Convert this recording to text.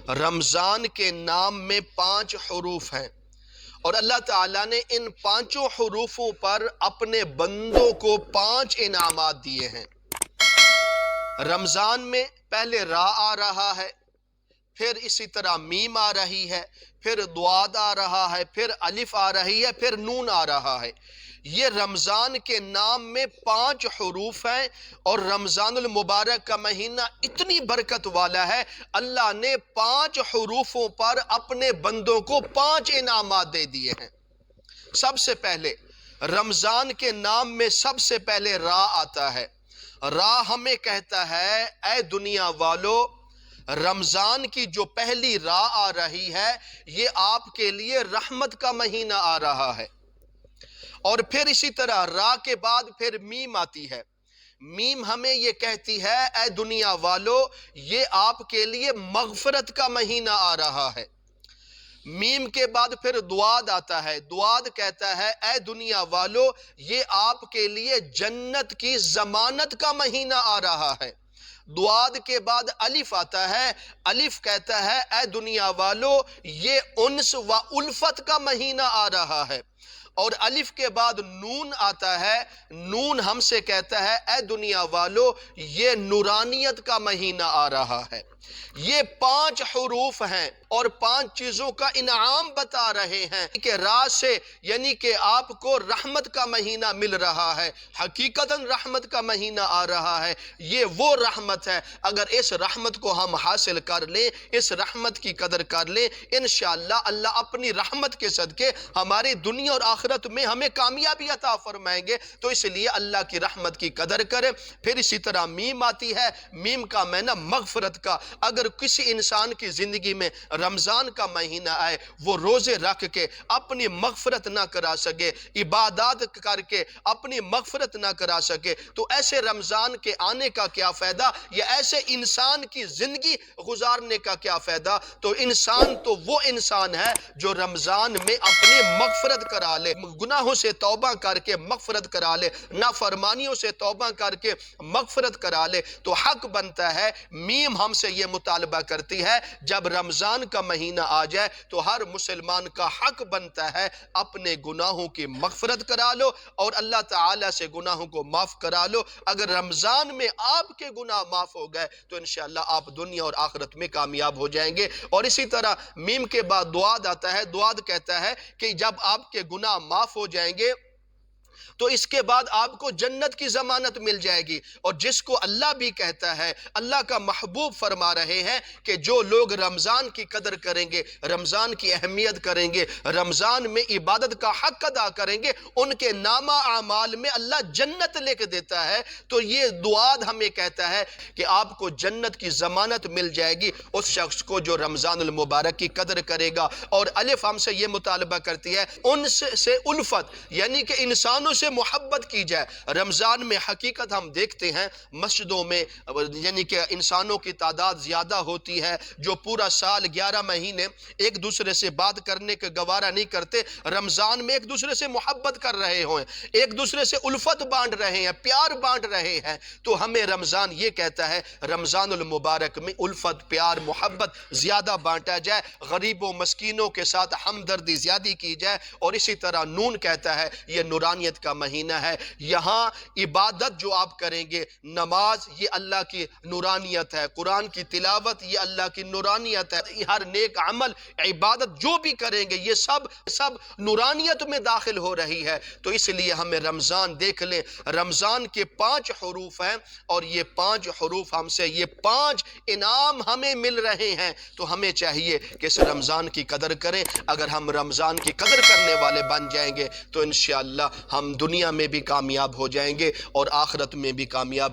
رمضان کے نام میں 5 حروف ہیں اور اللہ تعالیٰ نے ان 5 حروفوں پر اپنے بندوں کو 5 انعامات دیے ہیں۔ رمضان میں پہلے را آ رہا ہے، پھر اسی طرح میم آ رہی ہے، پھر ضاد آ رہا ہے، پھر الف آ رہی ہے، پھر نون آ رہا ہے۔ یہ رمضان کے نام میں 5 حروف ہیں اور رمضان المبارک کا مہینہ اتنی برکت والا ہے، اللہ نے 5 حروفوں پر اپنے بندوں کو 5 انعامات دے دیے ہیں۔ سب سے پہلے رمضان کے نام میں سب سے پہلے را آتا ہے۔ را ہمیں کہتا ہے اے دنیا والو، رمضان کی جو پہلی را آ رہی ہے یہ آپ کے لیے رحمت کا مہینہ آ رہا ہے۔ اور پھر اسی طرح را کے بعد پھر میم آتی ہے۔ میم ہمیں یہ کہتی ہے اے دنیا والو، یہ آپ کے لیے مغفرت کا مہینہ آ رہا ہے۔ میم کے بعد پھر ضاد آتا ہے۔ ضاد کہتا ہے اے دنیا والو، یہ آپ کے لیے جنت کی ضمانت کا مہینہ آ رہا ہے۔ ضاد کے بعد الف آتا ہے۔ الف کہتا ہے اے دنیا والو، یہ انس و الفت کا مہینہ آ رہا ہے۔ اور الف کے بعد نون آتا ہے۔ نون ہم سے کہتا ہے اے دنیا والو، یہ نورانیت کا مہینہ آ رہا ہے۔ یہ 5 حروف ہیں اور 5 چیزوں کا انعام بتا رہے ہیں کہ راہ سے یعنی کہ آپ کو رحمت کا مہینہ مل رہا ہے، حقیقتاً رحمت کا مہینہ آ رہا ہے۔ یہ وہ رحمت ہے، اگر اس رحمت کو ہم حاصل کر لیں، اس رحمت کی قدر کر لیں، انشاءاللہ اللہ اپنی رحمت کے صدقے ہماری دنیا اور آخرت میں ہمیں کامیابی عطا فرمائیں گے۔ تو اس لیے اللہ کی رحمت کی قدر کریں۔ پھر اسی طرح میم آتی ہے۔ میم کا معنی مغفرت کا۔ اگر کسی انسان کی زندگی میں رمضان کا مہینہ آئے، وہ روزے رکھ کے اپنی مغفرت نہ کرا سکے، عبادات کر کے اپنی مغفرت نہ کرا سکے، تو ایسے رمضان کے آنے کا کیا فائدہ، یا ایسے انسان کی زندگی گزارنے کا کیا فائدہ؟ تو انسان تو وہ انسان ہے جو رمضان میں اپنی مغفرت کرا لے، گناہوں سے توبہ کر کے مغفرت کرا لے، نافرمانیوں سے توبہ کر کے مغفرت کرا لے۔ تو حق بنتا ہے، میم ہم سے یہ مطالبہ کرتی ہے، جب رمضان کا مہینہ آ جائے تو ہر مسلمان کا حق بنتا ہے اپنے گناہوں کی مغفرت کرا لو اور اللہ تعالیٰ سے گناہوں کو معاف کرا لو۔ اگر رمضان میں آپ کے گناہ معاف ہو گئے تو انشاءاللہ آپ دنیا اور آخرت میں کامیاب ہو جائیں گے۔ اور اسی طرح میم کے بعد ضاد آتا ہے۔ ضاد کہتا ہے کہ جب آپ کے گناہ معاف ہو جائیں گے تو اس کے بعد آپ کو جنت کی ضمانت مل جائے گی۔ اور جس کو اللہ بھی کہتا ہے، اللہ کا محبوب فرما رہے ہیں کہ جو لوگ رمضان کی قدر کریں گے، رمضان کی اہمیت کریں گے، رمضان میں عبادت کا حق ادا کریں گے، ان کے نامہ اعمال میں اللہ جنت لکھ دیتا ہے۔ تو یہ ضاد ہمیں کہتا ہے کہ آپ کو جنت کی ضمانت مل جائے گی اس شخص کو جو رمضان المبارک کی قدر کرے گا۔ اور الف ہم سے یہ مطالبہ کرتی ہے انس سے الفت، یعنی کہ انسانوں سے محبت کی جائے۔ رمضان میں حقیقت ہم دیکھتے ہیں مسجدوں میں یعنی کہ انسانوں کی تعداد زیادہ ہوتی ہے جو پورا سال 11 مہینے ایک دوسرے سے بات کرنے کا گوارا نہیں کرتے، رمضان میں ایک دوسرے سے محبت کر رہے ہوئے، ایک دوسرے سے الفت بانٹ رہے ہیں، پیار بانٹ رہے ہیں۔ تو ہمیں رمضان یہ کہتا ہے رمضان المبارک میں الفت، پیار، محبت زیادہ بانٹا جائے، غریبوں مسکینوں کے ساتھ ہمدردی زیادہ کی جائے۔ اور اسی طرح نون کہتا ہے یہ نورانیت کا مہینہ ہے، یہاں عبادت جو آپ کریں گے، نماز یہ اللہ کی نورانیت ہے، قرآن کی تلاوت یہ اللہ کی نورانیت ہے، ہر نیک عمل عبادت جو بھی کریں گے یہ سب نورانیت میں داخل ہو رہی ہے۔ تو اس لیے ہمیں رمضان دیکھ لیں، رمضان کے 5 حروف ہیں اور یہ 5 حروف ہم سے یہ 5 انعام ہمیں مل رہے ہیں۔ تو ہمیں چاہیے کہ اس رمضان کی قدر کریں۔ اگر ہم رمضان کی قدر کرنے والے بن جائیں گے تو انشاءاللہ ہم دنیا میں بھی کامیاب ہو جائیں گے اور آخرت میں بھی کامیاب